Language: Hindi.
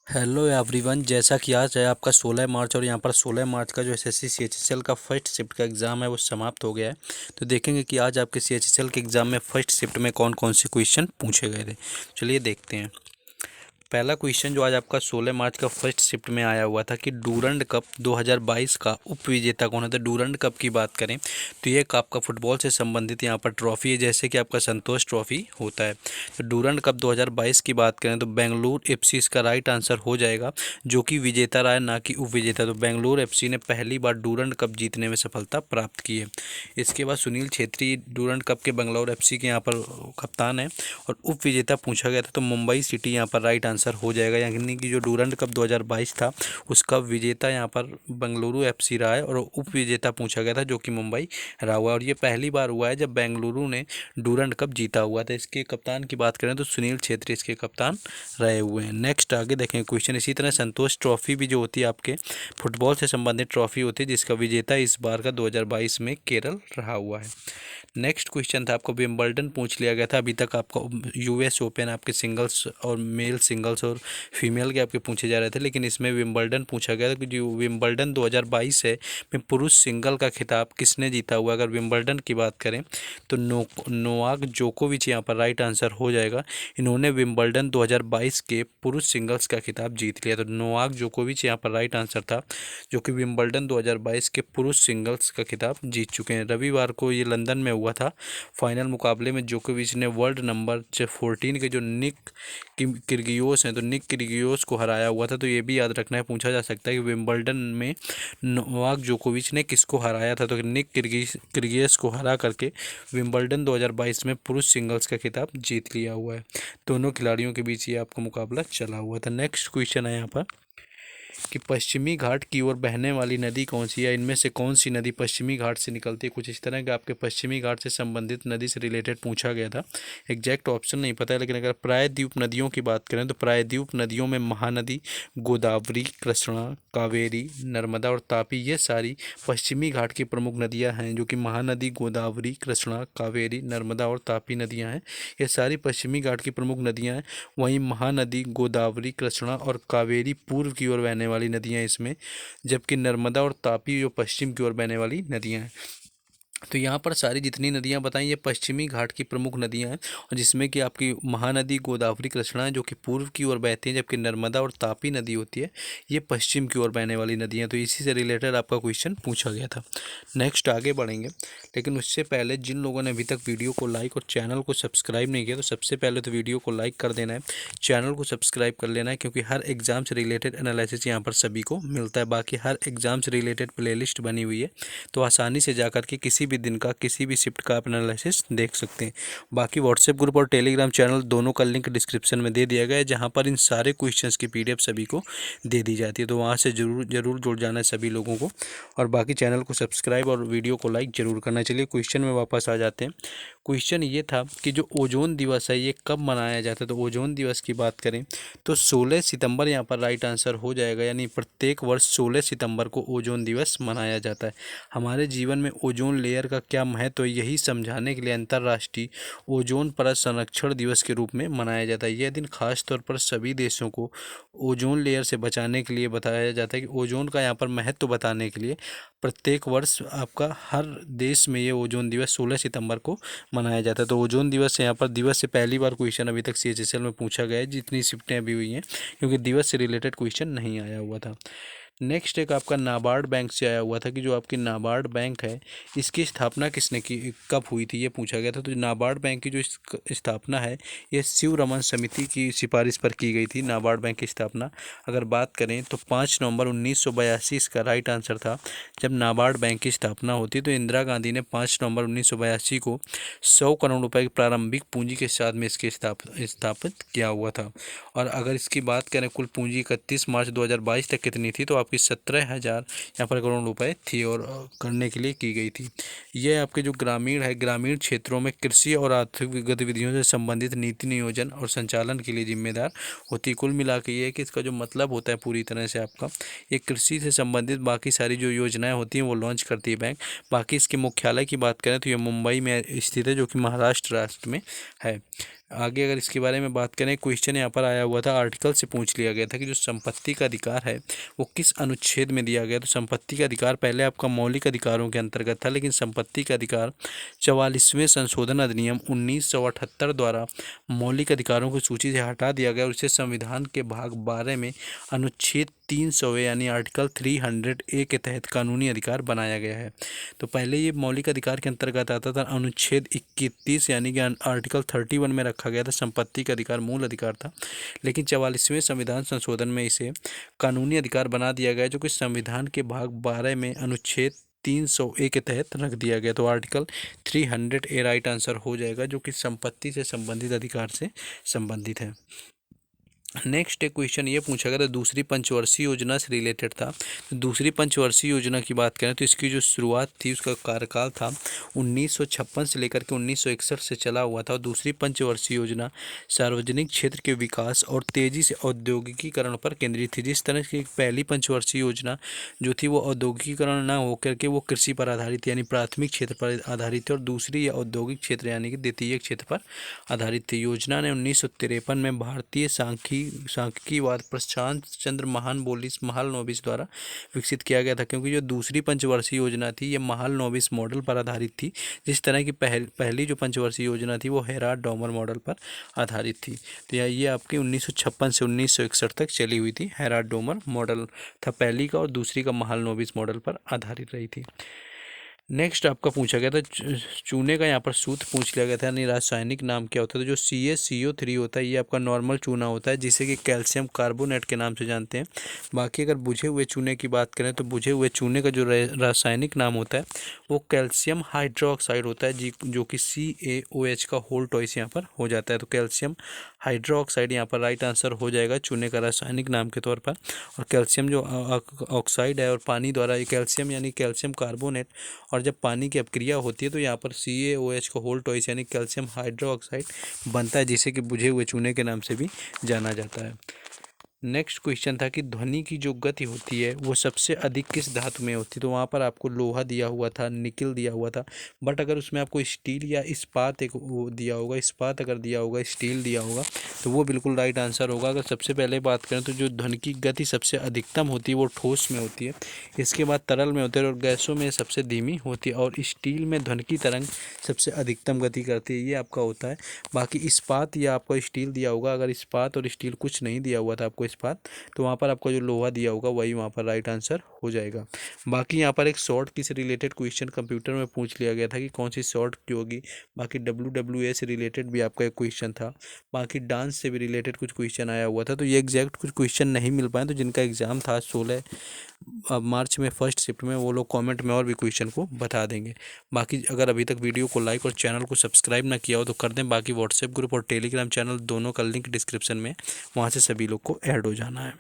हेलो एवरीवन, जैसा कि आज है आपका 16 मार्च और यहाँ पर 16 मार्च का जो एसएससी सीएचएसएल का फर्स्ट शिफ्ट का एग्ज़ाम है वो समाप्त हो गया है। तो देखेंगे कि आज आपके सीएचएसएल के एग्ज़ाम में फर्स्ट शिफ्ट में कौन कौन से क्वेश्चन पूछे गए थे। चलिए देखते हैं। पहला क्वेश्चन जो आज आपका 16 मार्च का फर्स्ट शिफ्ट में आया हुआ था कि डूरंड कप 2022 का उप विजेता कौन है। तो डूरंड कप की बात करें तो ये एक आपका फुटबॉल से संबंधित यहाँ पर ट्रॉफी है, जैसे कि आपका संतोष ट्रॉफी होता है। तो डूरंड कप 2022 की बात करें तो बेंगलुरु एफसी इसका राइट आंसर हो जाएगा, जो कि विजेता रहा है, ना कि उप विजेता। तो बेंगलुरु एफसी ने पहली बार डूरंड कप जीतने में सफलता प्राप्त की है। इसके बाद सुनील छेत्री डूरंड कप के बेंगलुरु एफसी के यहाँ पर कप्तान है। और उप विजेता पूछा गया था तो मुंबई सिटी यहाँ पर राइट आंसर हो जाएगा, यानी कि जो डूरंड कप 2022 था उसका विजेता यहाँ पर बेंगलुरु एफसी रहा है और उप विजेता पूछा गया था जो कि मुंबई रहा हुआ है। और ये पहली बार हुआ है जब बेंगलुरु ने डूरंड कप जीता हुआ था। इसके कप्तान की बात करें तो सुनील छेत्री इसके कप्तान रहे हुए हैं। नेक्स्ट आगे देखें क्वेश्चन। इसी तरह संतोष ट्रॉफी भी जो होती है आपके फुटबॉल से संबंधित ट्रॉफी होती है, जिसका विजेता इस बार का 2022 में केरल रहा हुआ है। नेक्स्ट क्वेश्चन था आपको विंबलडन पूछ लिया गया था। अभी तक आपको यूएस ओपन आपके सिंगल्स और मेल सिंगल्स और फीमेल के आपके पूछे जा रहे थे, लेकिन इसमें विंबलडन पूछा गया था कि जो विंबलडन 2022 है में पुरुष सिंगल का खिताब किसने जीता हुआ। अगर विंबलडन की बात करें तो नोवाक जोकोविच यहाँ पर राइट आंसर हो जाएगा। इन्होंने विंबलडन 2022 के पुरुष सिंगल्स का खिताब जीत लिया। तो नोवाक जोकोविच यहाँ पर राइट आंसर था, जो कि विंबलडन 2022 के पुरुष सिंगल्स का खिताब जीत चुके हैं। रविवार को ये लंदन में हुआ था। फाइनल मुकाबले में जोकोविच ने वर्ल्ड नंबर 14 के जो निक किर्गियोस हैं तो निक किर्गियोस को हराया हुआ था। तो ये भी याद रखना है, पूछा जा सकता है कि विंबलडन में नोवाक जोकोविच ने किसको हराया था। तो निक किर्गियोस को हरा करके विंबलडन 2022 में पुरुष सिंगल्स का खिताब जीत लिया हुआ है। दोनों खिलाड़ियों के बीच ये आपका मुकाबला चला हुआ था। नेक्स्ट क्वेश्चन है यहाँ पर कि पश्चिमी घाट की ओर बहने वाली नदी कौन सी है। इनमें से कौन सी नदी पश्चिमी घाट से निकलती है। कुछ इस तरह के आपके पश्चिमी घाट से संबंधित नदी से रिलेटेड पूछा गया था। एग्जैक्ट ऑप्शन नहीं पता है, लेकिन अगर प्रायद्वीप नदियों की बात करें तो प्रायद्वीप नदियों में महानदी, गोदावरी, कृष्णा, कावेरी, नर्मदा और तापी, ये सारी पश्चिमी घाट की प्रमुख नदियां हैं। जो कि महानदी, गोदावरी, कृष्णा, कावेरी, नर्मदा और तापी नदियां हैं, ये सारी पश्चिमी घाट की प्रमुख नदियां हैं। वहीं महानदी, गोदावरी, कृष्णा और कावेरी पूर्व की ओर बहने वाली नदियां इसमें, जबकि नर्मदा और तापी जो पश्चिम की ओर बहने वाली नदियां हैं। तो यहाँ पर सारी जितनी नदियाँ बताई ये पश्चिमी घाट की प्रमुख नदियाँ हैं, और जिसमें कि आपकी महानदी, गोदावरी, कृष्णा है जो कि पूर्व की ओर बहती हैं, जबकि नर्मदा और तापी नदी होती है ये पश्चिम की ओर बहने वाली नदियाँ। तो इसी से रिलेटेड आपका क्वेश्चन पूछा गया था। नेक्स्ट आगे बढ़ेंगे, लेकिन उससे पहले जिन लोगों ने अभी तक वीडियो को लाइक और चैनल को सब्सक्राइब नहीं किया तो सबसे पहले तो वीडियो को लाइक कर देना है, चैनल को सब्सक्राइब कर लेना है, क्योंकि हर एग्जाम से रिलेटेड एनालिसिस यहाँ पर सभी को मिलता है। बाकी हर एग्जाम से रिलेटेड प्लेलिस्ट बनी हुई है, तो आसानी से जाकर के किसी भी दिन का किसी भी शिफ्ट का आप एनालिसिस देख सकते हैं। बाकी व्हाट्सएप ग्रुप और टेलीग्राम चैनल दोनों का लिंक डिस्क्रिप्शन में दे दिया गया है, जहां पर इन सारे क्वेश्चंस की पीडीएफ सभी को दे दी जाती है। तो वहां से जरूर जुड़ जाना है सभी लोगों को, और बाकी चैनल को सब्सक्राइब और वीडियो को लाइक जरूर करना। चलिए क्वेश्चन में वापस आ जाते हैं। क्वेश्चन ये था कि जो ओजोन दिवस है ये कब मनाया जाता है। तो ओजोन दिवस की बात करें तो 16 सितंबर यहाँ पर राइट आंसर हो जाएगा, यानी प्रत्येक वर्ष 16 सितंबर को ओजोन दिवस मनाया जाता है। हमारे जीवन में ओजोन लेयर का क्या महत्व है, यही समझाने के लिए अंतर्राष्ट्रीय ओजोन परत संरक्षण दिवस के रूप में मनाया जाता है। यह दिन खास तौर पर सभी देशों को ओजोन लेयर से बचाने के लिए बताया जाता है कि ओजोन का यहाँ पर महत्व बताने के लिए प्रत्येक वर्ष आपका हर देश में ये ओजोन दिवस 16 सितंबर को मनाया जाता है। तो ओजोन दिवस यहाँ पर दिवस से पहली बार क्वेश्चन अभी तक सीएचएसएल में पूछा गया है, जितनी शिफ्टें अभी हुई हैं, क्योंकि दिवस से रिलेटेड क्वेश्चन नहीं आया हुआ था। नेक्स्ट एक आपका नाबार्ड बैंक से आया हुआ था कि जो आपकी नाबार्ड बैंक है इसकी स्थापना किसने की, कब हुई थी, ये पूछा गया था। तो नाबार्ड बैंक की जो स्थापना है ये शिव रमन समिति की सिफारिश पर की गई थी। नाबार्ड बैंक की स्थापना अगर बात करें तो 5 नवंबर 1982 इसका राइट आंसर था जब नाबार्ड बैंक की स्थापना होती। तो इंदिरा गांधी ने 5 नवंबर 1982 को 100 करोड़ रुपए की प्रारंभिक पूंजी के साथ में इसके स्थापित किया हुआ था। और अगर इसकी बात करें कुल पूंजी 31 मार्च 2022 तक कितनी थी, तो आपकी 17,000 यहाँ पर करोड़ रुपए थी और करने के लिए की गई थी। ये आपके जो ग्रामीण है, ग्रामीण क्षेत्रों में कृषि और आर्थिक गतिविधियों से संबंधित नीति नियोजन और संचालन के लिए जिम्मेदार होती है। कुल मिला के ये है कि इसका जो मतलब होता है पूरी तरह से आपका ये कृषि से संबंधित बाकी सारी जो योजनाएं होती हैं वो लॉन्च करती है बैंक। बाकी इसके मुख्यालय की बात करें तो ये मुंबई में स्थित है, जो कि महाराष्ट्र राष्ट्र में है। आगे अगर इसके बारे में बात करें, क्वेश्चन यहाँ पर आया हुआ था, आर्टिकल से पूछ लिया गया था कि जो संपत्ति का अधिकार है वो किस अनुच्छेद में दिया गया। तो संपत्ति का अधिकार पहले आपका मौलिक अधिकारों के अंतर्गत था, लेकिन संपत्ति का अधिकार 44वें संशोधन अधिनियम 1978 द्वारा मौलिक अधिकारों की सूची से हटा दिया गया और इसे संविधान के भाग 12 में अनुच्छेद 300 यानी आर्टिकल 300A के तहत कानूनी अधिकार बनाया गया है। तो पहले ये मौलिक अधिकार के अंतर्गत आता था, अनुच्छेद 31 यानी कि आर्टिकल 31 में रखा गया था, संपत्ति का अधिकार मूल अधिकार था, लेकिन 44वें संविधान संशोधन में इसे कानूनी अधिकार बना दिया गया, जो कि संविधान के भाग 12 में अनुच्छेद 300A के तहत रख दिया गया। तो आर्टिकल 300A राइट आंसर हो जाएगा, जो कि संपत्ति से संबंधित अधिकार से संबंधित है। नेक्स्ट एक क्वेश्चन ये पूछा गया था, दूसरी पंचवर्षीय योजना से रिलेटेड था। तो दूसरी पंचवर्षीय योजना की बात करें तो इसकी जो शुरुआत थी उसका कार्यकाल था 1956 से लेकर के 1961 से चला हुआ था। और दूसरी पंचवर्षीय योजना सार्वजनिक क्षेत्र के विकास और तेजी से औद्योगिकीकरण पर केंद्रित थी। जिस तरह की पहली पंचवर्षीय योजना जो थी वो औद्योगिकीकरण ना होकर के वो कृषि पर आधारित यानी प्राथमिक क्षेत्र पर आधारित थी, और दूसरी औद्योगिक क्षेत्र यानी कि द्वितीयक क्षेत्र पर आधारित थी। योजना ने 1953 में भारतीय सांख्यिकीवाद प्रशांत चंद्र महालनोबिस द्वारा विकसित किया गया था, क्योंकि जो दूसरी पंचवर्षीय योजना थी ये महालनोबिस मॉडल पर आधारित थी। जिस तरह की पहली जो पंचवर्षीय योजना थी वो हेराल्ड डॉमर मॉडल पर आधारित थी। तो ये आपकी 1956 से 1961 तक चली हुई थी। हेराल्ड डॉमर मॉडल था पहली का, और दूसरी का महालनोबिस मॉडल पर आधारित रही थी। नेक्स्ट आपका पूछा गया था चूने का यहाँ पर सूत्र पूछ लिया गया था, यानी रासायनिक नाम क्या होता है। तो जो CaCO3 होता है ये आपका नॉर्मल चूना होता है, जिसे कि कैल्शियम कार्बोनेट के नाम से जानते हैं। बाकी अगर बुझे हुए चूने की बात करें तो बुझे हुए चूने का जो रासायनिक नाम होता है वो कैल्शियम हाइड्रोक्साइड होता है, जो कि CaOH का होल टॉइस यहाँ पर हो जाता है। तो कैल्शियम हाइड्रोक्साइड यहाँ पर राइट आंसर हो जाएगा चूने का रासायनिक नाम के तौर पर। और कैल्शियम जो ऑक्साइड है और पानी द्वारा ये कैल्शियम यानी कैल्शियम कार्बोनेट, और जब पानी की अपक्रिया होती है तो यहाँ पर CaOH का होल टॉइस यानी कैल्शियम हाइड्रोक्साइड बनता है, जिसे कि बुझे हुए चूने के नाम से भी जाना जाता है। नेक्स्ट क्वेश्चन था कि ध्वनि की जो गति होती है वो सबसे अधिक किस धातु में होती है। तो वहाँ पर आपको लोहा दिया हुआ था, निकिल दिया हुआ था, बट अगर उसमें आपको स्टील या इस्पात एक वो दिया होगा, इस्पात अगर दिया होगा, स्टील दिया होगा, तो वो बिल्कुल राइट आंसर होगा। अगर सबसे पहले बात करें तो जो ध्वनि की गति सबसे अधिकतम होती है वो ठोस में होती है, इसके बाद तरल में होती है, और गैसों में सबसे धीमी होती है, और स्टील में ध्वनि की तरंग सबसे अधिकतम गति करती है। ये आपका होता है। बाकी इस्पात या आपको स्टील दिया होगा, अगर इस्पात और स्टील कुछ नहीं दिया हुआ था आपको इस्पात, तो वहाँ पर आपको जो लोहा दिया होगा वही वहाँ पर राइट आंसर हो जाएगा। बाकी यहाँ पर एक शॉर्ट की से रिलेटेड क्वेश्चन कंप्यूटर में पूछ लिया गया था कि कौन सी शॉर्ट की होगी। बाकी WWE से रिलेटेड भी आपका एक क्वेश्चन था। बाकी डांस से भी रिलेटेड कुछ क्वेश्चन आया हुआ था। तो ये एग्जैक्ट कुछ क्वेश्चन नहीं मिल पाए, तो जिनका एग्जाम था 16 मार्च में फर्स्ट शिफ्ट में, वो लोग कमेंट में और भी क्वेश्चन को बता देंगे। बाकी अगर अभी तक वीडियो को लाइक और चैनल को सब्सक्राइब ना किया हो तो कर दें। बाकी व्हाट्सएप ग्रुप और टेलीग्राम चैनल दोनों का लिंक डिस्क्रिप्शन में, वहाँ से सभी लोग को ऐड हो जाना है।